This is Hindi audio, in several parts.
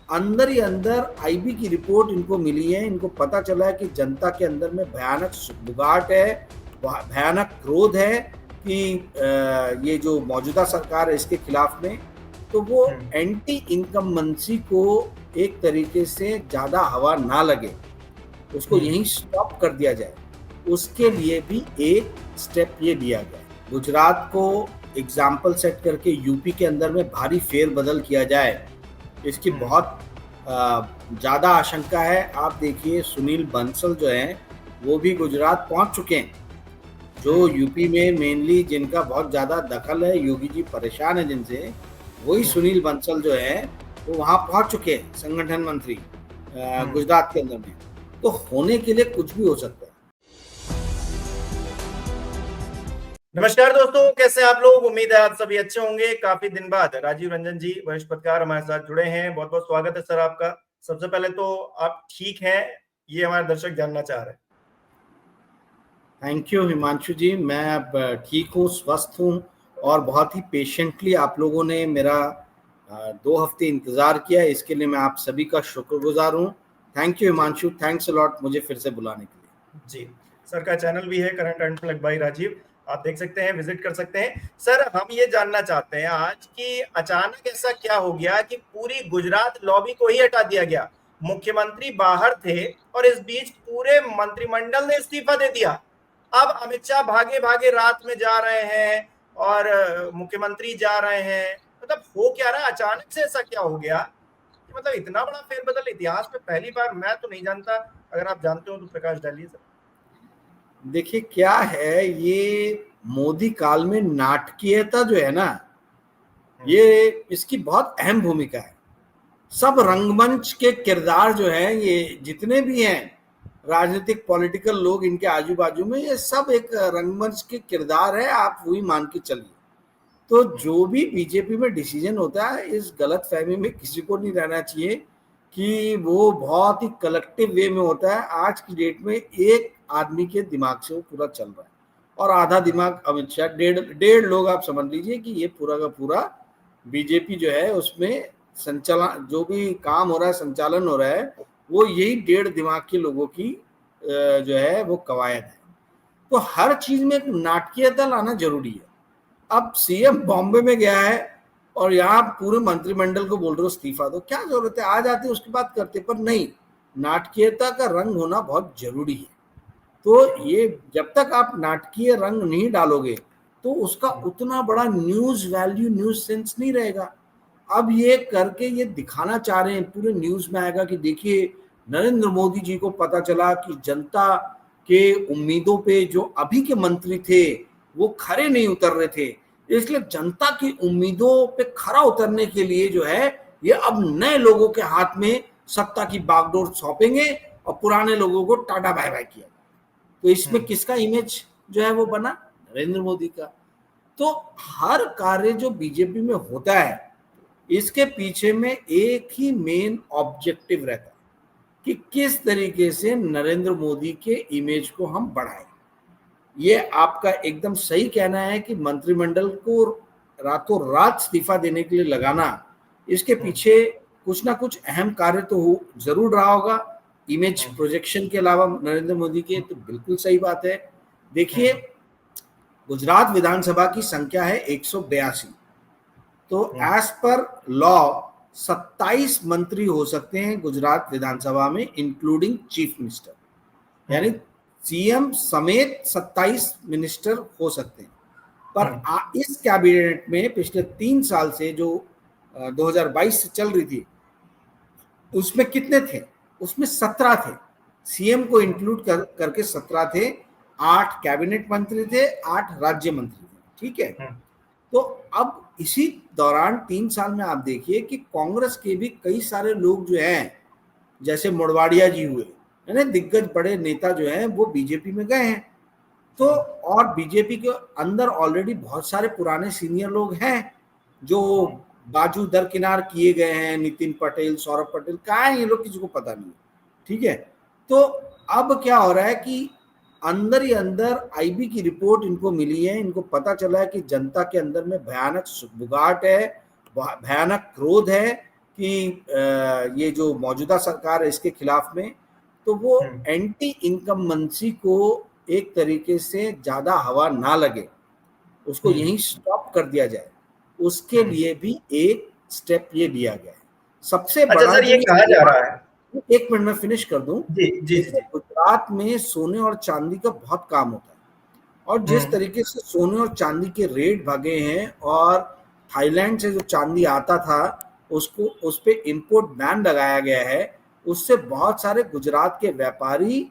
अंदर ही अंदर आईबी की रिपोर्ट इनको मिली है, इनको पता चला है कि जनता के अंदर में भयानक बुगाहट है, भयानक क्रोध है कि ये जो मौजूदा सरकार है इसके खिलाफ में, तो वो एंटी इनकम्बेंसी को एक तरीके से ज्यादा हवा ना लगे, उसको यहीं स्टॉप कर दिया जाए, उसके लिए भी एक स्टेप ये लिया गया। गुजरात को एग्जाम्पल सेट करके यूपी के अंदर में भारी फेरबदल किया जाए, इसकी बहुत ज़्यादा आशंका है। आप देखिए सुनील बंसल जो हैं वो भी गुजरात पहुंच चुके हैं, जो यूपी में मेनली जिनका बहुत ज़्यादा दखल है, योगी जी परेशान है जिनसे, वही सुनील बंसल जो है वो वहाँ पहुंच चुके हैं, संगठन मंत्री गुजरात के अंदर में। तो होने के लिए कुछ भी हो सकता है। नमस्कार दोस्तों, कैसे हैं आप लोग? उम्मीद है आप सभी अच्छे होंगे। काफी दिन बाद राजीव रंजन जी, वरिष्ठ पत्रकार, हमारे साथ जुड़े हैं। बहुत बहुत स्वागत है सर आपका। सबसे पहले तो आप ठीक हैं, ये हमारे दर्शक जानना चाह रहे हैं। थैंक यू हिमांशु जी, मैं अब ठीक हूँ, स्वस्थ हूँ, और बहुत ही पेशेंटली आप लोगों ने मेरा 2 हफ्ते इंतजार किया, इसके लिए मैं आप सभी का शुक्रगुजार हूँ। Thank you Himanshu, thanks a lot मुझे फिर से बुलाने के लिए। जी, सर का चैनल भी है करंट अनप्लग बाय राजीव, आप देख सकते हैं, विजिट कर सकते हैं। सर हम ये जानना चाहते हैं आज कि अचानक ऐसा क्या हो गया कि पूरी गुजरात लॉबी को ही हटा दिया गया। मुख्यमंत्री बाहर थे और इस बीच पूरे मंत्रिमंडल ने इस्तीफा दे दिया। अब अमित शाह भागे भागे रात में जा रहे हैं और मुख्यमंत्री जा रहे हैं। मतलब हो क्या रहा है? अचानक से ऐसा क्या हो गया? मतलब इतना बड़ा फेरबदल इतिहास में पहली बार, मैं तो नहीं जानता। अगर आप जानते हो तो प्रकाश डालिए सर। देखिए क्या है, ये मोदी काल में नाटकीयता जो है ना, ये इसकी बहुत अहम भूमिका है। सब रंगमंच के किरदार जो हैं, ये जितने भी हैं राजनीतिक पॉलिटिकल लोग इनके आजू बाजू में, ये सब एक रंगमंच के किरदार है, आप वही मान के चलिए। तो जो भी बीजेपी में डिसीजन होता है, इस गलत फहमी में किसी को नहीं रहना चाहिए कि वो बहुत ही कलेक्टिव वे में होता है। आज की डेट में एक आदमी के दिमाग से वो पूरा चल रहा है, और आधा दिमाग अमित शाह, डेढ़ लोग आप समझ लीजिए कि ये पूरा का पूरा बीजेपी जो है उसमें संचालन, जो भी काम हो रहा है, संचालन हो रहा है, वो यही डेढ़ दिमाग के लोगों की जो है वो कवायद है। तो हर चीज में एक नाटकीयता लाना जरूरी है। अब सीएम बॉम्बे में गया है और यहाँ पूरे मंत्रिमंडल को बोल रहे हो इस्तीफा दो, क्या जरूरत है? आ जाते उसकी बात करते, पर नहीं, नाटकीयता का रंग होना बहुत जरूरी है। तो ये जब तक आप नाटकीय रंग नहीं डालोगे तो उसका उतना बड़ा न्यूज वैल्यू, न्यूज सेंस नहीं रहेगा। अब ये करके ये दिखाना चाह रहे हैं, पूरे न्यूज में आएगा कि देखिए नरेंद्र मोदी जी को पता चला कि जनता के उम्मीदों पे जो अभी के मंत्री थे वो खरे नहीं उतर रहे थे, इसलिए जनता की उम्मीदों पे खरा उतरने के लिए जो है ये अब नए लोगों के हाथ में सत्ता की बागडोर सौंपेंगे और पुराने लोगों को टाटा बाय बाय किया। तो इसमें किसका इमेज जो है वो बना? नरेंद्र मोदी का। तो हर कार्य जो बीजेपी में होता है, इसके पीछे में एक ही मेन ऑब्जेक्टिव रहता है कि किस तरीके से नरेंद्र मोदी के इमेज को हम बढ़ाएं। ये आपका एकदम सही कहना है कि मंत्रिमंडल को रातों रात इस्तीफा देने के लिए लगाना, इसके पीछे कुछ ना कुछ अहम कार्य तो जरूर रहा होगा, इमेज प्रोजेक्शन के अलावा नरेंद्र मोदी के। तो बिल्कुल सही बात है। देखिए गुजरात विधानसभा की संख्या है 182, तो एज पर लॉ 27 मंत्री हो सकते हैं गुजरात विधानसभा में, इंक्लूडिंग चीफ मिनिस्टर, यानी सीएम समेत 27 मिनिस्टर हो सकते हैं। पर इस कैबिनेट में पिछले 3 साल से जो 2022 से चल रही थी, उसमें कितने थे? उसमें 17 थे, सीएम को इंक्लूड करके 17 थे। 8 कैबिनेट मंत्री थे, 8 राज्य मंत्री थे, ठीक है। तो अब इसी दौरान 3 साल में आप देखिए कि कांग्रेस के भी कई सारे लोग जो हैं, जैसे मोड़वाड़िया जी हुए, यानी दिग्गज बड़े नेता जो हैं वो बीजेपी में गए हैं। तो और बीजेपी के अंदर ऑलरेडी बहुत सारे पुराने सीनियर लोग हैं जो बाजू दरकिनार किए गए हैं, नितिन पटेल, सौरभ पटेल, कहाँ है ये लोग? किसी को पता नहीं, ठीक है। तो अब क्या हो रहा है कि अंदर ही अंदर आईबी की रिपोर्ट इनको मिली है, इनको पता चला है कि जनता के अंदर में भयानक बुगाहट है, भयानक क्रोध है, कि ये जो मौजूदा सरकार है इसके खिलाफ में, तो वो एंटी इनकम्बेंसी को एक तरीके से ज़्यादा हवा ना लगे, उसको यहीं स्टॉप कर दिया जाए, उसके लिए भी एक स्टेप ये लिया गया है। सबसे अच्छा बड़ा सर, जो ये कहा जा रहा है, एक मिनट में फिनिश कर दूं, जी जी देखिए जी, गुजरात में सोने और चांदी का बहुत काम होता है, और जिस तरीके से सोने और चांदी के रेट भागे हैं, और थाईलैंड से जो चांदी आता था उसको उस पे इंपोर्ट बैन लगाया गया है, उससे बहुत सारे गुजरात के व्यापारी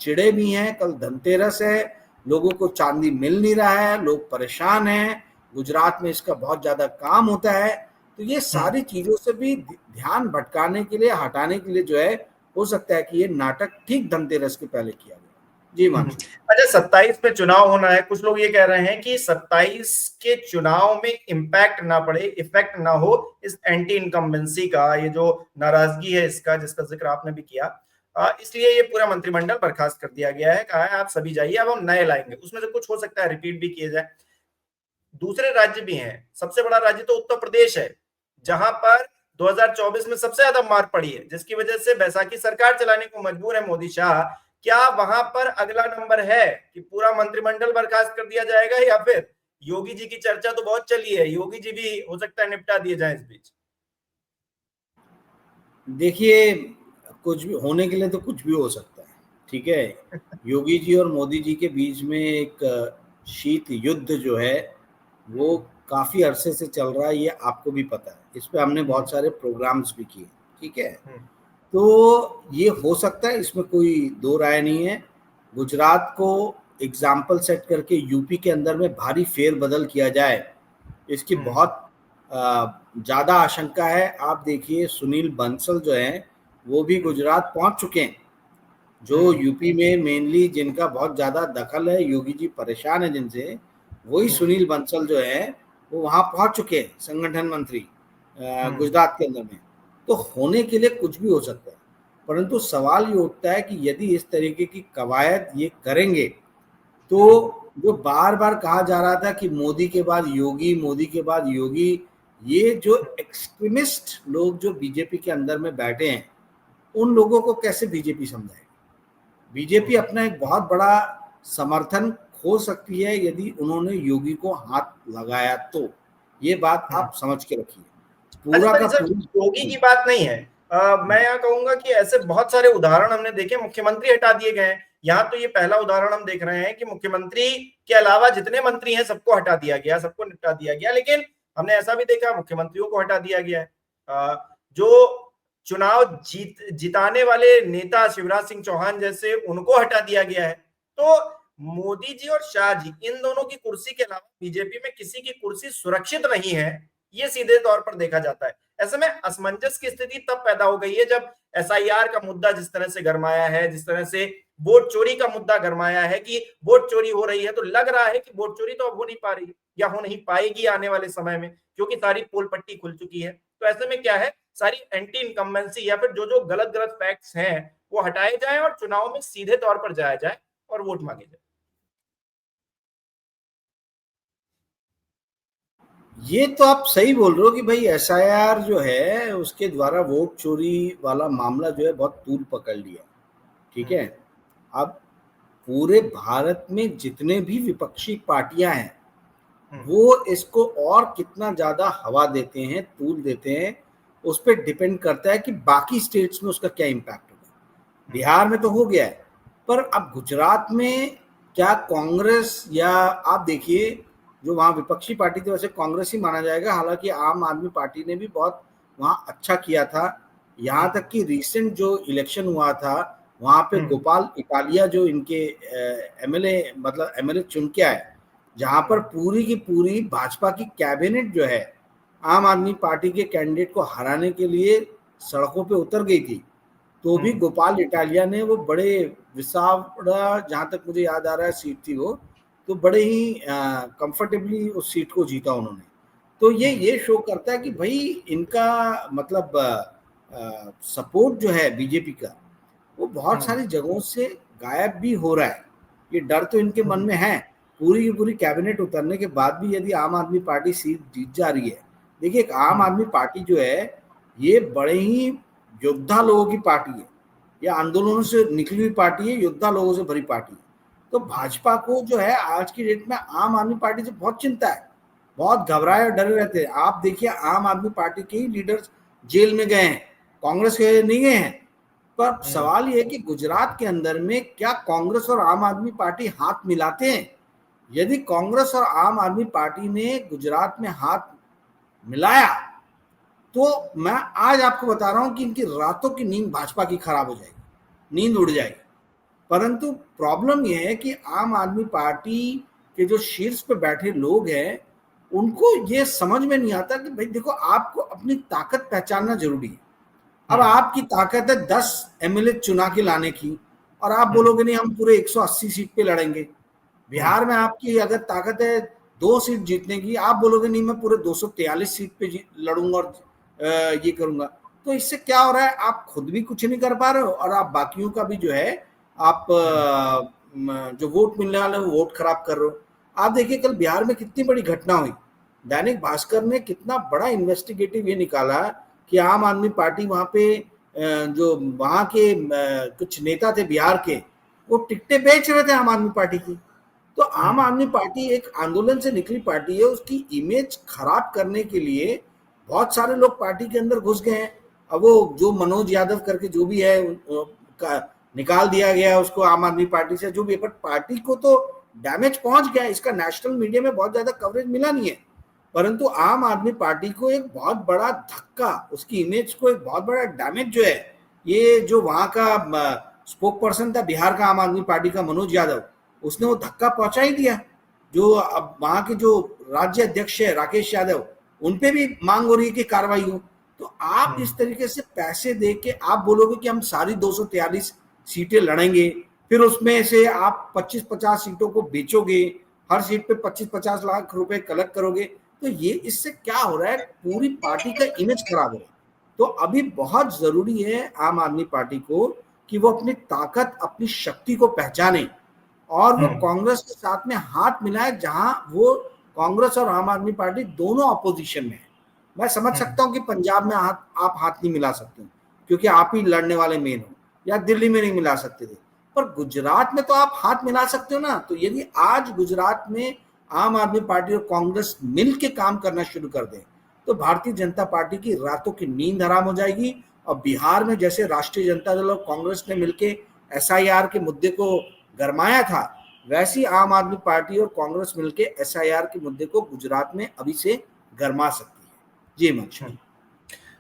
चिढ़े भी हैं। कल धनतेरस है, लोगों को चांदी मिल नहीं रहा है, लोग परेशान हैं, गुजरात में इसका बहुत ज्यादा काम होता है। तो ये सारी चीजों से भी ध्यान भटकाने के लिए, हटाने के लिए जो है, हो सकता है कि ये नाटक ठीक धनतेरस के पहले किया गया। जी मानसी। अच्छा 27 में चुनाव होना है, कुछ लोग ये कह रहे हैं कि 27 के चुनाव में इम्पैक्ट ना पड़े, इफेक्ट ना हो इस एंटी इनकम्बेंसी का, ये जो नाराजगी है इसका, जिसका जिक्र आपने भी किया, इसलिए ये पूरा मंत्रिमंडल बर्खास्त कर दिया गया है, कहा है आप सभी जाइए, अब हम नए लाएंगे, उसमें से कुछ हो सकता है रिपीट भी किए जाए। दूसरे राज्य भी हैं, सबसे बड़ा राज्य तो उत्तर प्रदेश है, जहां पर 2024 में सबसे ज्यादा मार पड़ी है, जिसकी वजह से बैसाखी सरकार चलाने को मजबूर है मोदी शाह। क्या वहां पर अगला नंबर है कि पूरा मंत्रिमंडल बर्खास्त कर दिया जाएगा, या फिर योगी जी की चर्चा तो बहुत चली है, योगी जी भी हो सकता है निपटा दिए जाए इस बीच? देखिए, कुछ भी होने के लिए तो कुछ भी हो सकता है, ठीक है। योगी जी और मोदी जी के बीच में एक शीत युद्ध जो है वो काफी अरसे से चल रहा है, ये आपको भी पता है, इस पे हमने बहुत सारे प्रोग्राम्स भी किए, ठीक है। तो ये हो सकता है, इसमें कोई दो राय नहीं है। गुजरात को एग्जाम्पल सेट करके यूपी के अंदर में भारी फेरबदल किया जाए, इसकी बहुत ज़्यादा आशंका है। आप देखिए सुनील बंसल जो हैं वो भी गुजरात पहुंच चुके हैं, जो यूपी में मेनली जिनका बहुत ज़्यादा दखल है, योगी जी परेशान है जिनसे, वही सुनील बंसल जो है वो वहाँ पहुंच चुके हैं, संगठन मंत्री गुजरात के अंदर में। तो होने के लिए कुछ भी हो सकता है, परंतु सवाल ये उठता है कि यदि इस तरीके की कवायद ये करेंगे, तो जो बार बार कहा जा रहा था कि मोदी के बाद योगी, मोदी के बाद योगी, ये जो एक्सट्रीमिस्ट लोग जो बीजेपी के अंदर में बैठे हैं, उन लोगों को कैसे बीजेपी समझाएगी? बीजेपी अपना एक बहुत बड़ा समर्थन खो सकती है यदि उन्होंने योगी को हाथ लगाया, तो ये बात आप समझ के रखिए। अच्छा पूरा पर का सर, योगी की बात नहीं है, मैं यहाँ कहूंगा कि ऐसे बहुत सारे उदाहरण हमने देखे, मुख्यमंत्री हटा दिए गए हैं। यहाँ तो ये पहला उदाहरण हम देख रहे हैं कि मुख्यमंत्री के अलावा जितने मंत्री हैं सबको हटा दिया गया, सबको निपटा दिया गया। लेकिन हमने ऐसा भी देखा मुख्यमंत्रियों को हटा दिया गया है। जो चुनाव जिताने वाले नेता शिवराज सिंह चौहान जैसे, उनको हटा दिया गया है। तो मोदी जी और शाह जी, इन दोनों की कुर्सी के अलावा बीजेपी में किसी की कुर्सी सुरक्षित नहीं है, ये सीधे तौर पर देखा जाता है। ऐसे में असमंजस की स्थिति तब पैदा हो गई है जब एसआईआर का मुद्दा जिस तरह से गरमाया है, जिस तरह से वोट चोरी का मुद्दा गरमाया है कि वोट चोरी हो रही है, तो लग रहा है कि वोट चोरी तो अब हो नहीं पा रही है या हो नहीं पाएगी आने वाले समय में, क्योंकि सारी पोल पट्टी खुल चुकी है। तो ऐसे में क्या है, सारी एंटी इनकम्बेंसी या फिर जो जो गलत गलत फैक्ट्स हैं वो हटाए जाए और चुनाव में सीधे तौर पर जाया जाए और वोट मांगे जाए। ये तो आप सही बोल रहे हो कि भाई एसआईआर जो है उसके द्वारा वोट चोरी वाला मामला जो है बहुत तूल पकड़ लिया, ठीक है। अब पूरे भारत में जितने भी विपक्षी पार्टियां हैं वो इसको और कितना ज्यादा हवा देते हैं, तूल देते हैं, उस पर डिपेंड करता है कि बाकी स्टेट्स में उसका क्या इम्पैक्ट होगा। बिहार में तो हो गया है, पर अब गुजरात में क्या कांग्रेस, या आप देखिए जो वहाँ विपक्षी पार्टी थी वैसे कांग्रेस ही माना जाएगा, हालांकि आम आदमी पार्टी ने भी बहुत वहाँ अच्छा किया था। यहाँ तक कि रिसेंट जो इलेक्शन हुआ था वहाँ पे गोपाल इटालिया जो इनके एमएलए, मतलब एमएलए चुन के आए, जहाँ पर पूरी की पूरी भाजपा की कैबिनेट जो है आम आदमी पार्टी के कैंडिडेट को हराने के लिए सड़कों पे उतर गई थी, तो भी गोपाल इटालिया ने वो बड़े विसावड़ा, जहाँ तक मुझे याद आ रहा है सीट थी वो, तो बड़े ही कंफर्टेबली उस सीट को जीता उन्होंने। तो ये शो करता है कि भाई इनका मतलब सपोर्ट जो है बीजेपी का वो बहुत सारी जगहों से गायब भी हो रहा है। ये डर तो इनके मन में है, पूरी की पूरी कैबिनेट उतरने के बाद भी यदि आम आदमी पार्टी सीट जीत जा रही है। देखिए एक आम आदमी पार्टी जो है ये बड़े ही योद्धा लोगों की पार्टी है, ये आंदोलनों से निकली हुई पार्टी है, योद्धा लोगों से भरी पार्टी है। तो भाजपा को जो है आज की डेट में आम आदमी पार्टी से बहुत चिंता है, बहुत घबराए और डरे रहते हैं। आप देखिए आम आदमी पार्टी के ही लीडर्स जेल में गए हैं, कांग्रेस के नहीं गए हैं। पर सवाल ये है कि गुजरात के अंदर में क्या कांग्रेस और आम आदमी पार्टी हाथ मिलाते हैं? यदि कांग्रेस और आम आदमी पार्टी ने गुजरात में हाथ मिलाया तो मैं आज आपको बता रहा हूं कि इनकी रातों की नींद भाजपा की खराब हो जाएगी, नींद उड़ जाएगी। परंतु प्रॉब्लम यह है कि आम आदमी पार्टी के जो शीर्ष पे बैठे लोग हैं उनको ये समझ में नहीं आता कि भाई देखो, आपको अपनी ताकत पहचानना जरूरी है। अब आपकी ताकत है 10 एमएलए चुना के लाने की, और आप बोलोगे नहीं हम पूरे 180 सीट पे लड़ेंगे। बिहार में आपकी अगर ताकत है 2 सीट जीतने की, आप बोलोगे नहीं मैं पूरे 243 सीट पे लड़ूंगा और ये करूंगा। तो इससे क्या हो रहा है, आप खुद भी कुछ नहीं कर पा रहे हो और आप बाकियों का भी जो है आप जो वोट मिलने वाले वो वोट खराब कर रहे हो। आप देखिए कल बिहार में कितनी बड़ी घटना हुई, दैनिक भास्कर ने कितना बड़ा इन्वेस्टिगेटिव ये निकाला कि आम आदमी पार्टी वहां पे जो वहां के कुछ नेता थे बिहार के, वो टिकटें बेच रहे थे आम आदमी पार्टी की। तो आम आदमी पार्टी एक आंदोलन से निकली पार्टी है, उसकी इमेज खराब करने के लिए बहुत सारे लोग पार्टी के अंदर घुस गए हैं। अब वो जो मनोज यादव करके जो भी है निकाल दिया गया उसको आम आदमी पार्टी से, जो भी है, बट पार्टी को तो डैमेज पहुंच गया। इसका नेशनल मीडिया में बहुत ज्यादा कवरेज मिला नहीं है, परंतु आम आदमी पार्टी को एक बहुत बड़ा धक्का, उसकी इमेज को एक बहुत बड़ा डैमेज जो है, ये जो वहां का स्पोक पर्सन था बिहार का आम आदमी पार्टी का मनोज यादव, उसने वो धक्का पहुंचा ही दिया। जो अब वहां के जो राज्य अध्यक्ष है राकेश यादव, उनपे भी मांग हो रही है कि कार्रवाई हो। तो आप इस तरीके से पैसे दे के आप बोलोगे कि हम सारी 243 सीटें लड़ेंगे, फिर उसमें से आप 25-50 सीटों को बेचोगे, हर सीट पे 25-50 लाख रुपए कलेक्ट करोगे, तो ये इससे क्या हो रहा है, पूरी पार्टी का इमेज खराब हो रहा है। तो अभी बहुत जरूरी है आम आदमी पार्टी को कि वो अपनी ताकत, अपनी शक्ति को पहचाने और वो कांग्रेस के साथ में हाथ मिलाए, जहां वो कांग्रेस और आम आदमी पार्टी दोनों अपोजिशन में है। मैं समझ सकता हूं कि पंजाब में आप हाथ नहीं मिला सकते क्योंकि आप ही लड़ने वाले मेन हो, या दिल्ली में नहीं मिला सकते थे, पर गुजरात में तो आप हाथ मिला सकते हो ना। तो यदि आज गुजरात में आम आदमी पार्टी और कांग्रेस मिल के काम करना शुरू कर दें तो भारतीय जनता पार्टी की रातों की नींद हराम हो जाएगी। और बिहार में जैसे राष्ट्रीय जनता दल और कांग्रेस ने मिलकर एसआईआर के मुद्दे को गरमाया था, वैसी आम आदमी पार्टी और कांग्रेस मिलकर एसआईआर के मुद्दे को गुजरात में अभी से गरमा सकती है। जी मंच।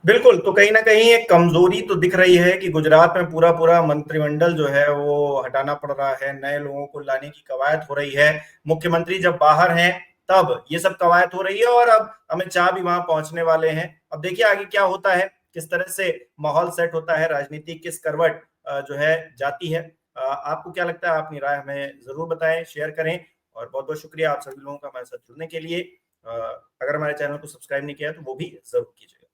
बिल्कुल, तो कहीं ना कहीं एक कमजोरी तो दिख रही है कि गुजरात में पूरा मंत्रिमंडल जो है वो हटाना पड़ रहा है, नए लोगों को लाने की कवायद हो रही है। मुख्यमंत्री जब बाहर हैं तब ये सब कवायद हो रही है और अब अमित शाह भी वहां पहुंचने वाले हैं। अब देखिए आगे क्या होता है, किस तरह से माहौल सेट होता है, राजनीति किस करवट जो है जाती है। आपको क्या लगता है, अपनी राय हमें जरूर बताएं, शेयर करें। और बहुत बहुत शुक्रिया आप सभी लोगों का हमारे साथ जुड़ने के लिए। अगर हमारे चैनल को सब्सक्राइब नहीं किया तो वो भी जरूर कीजिएगा।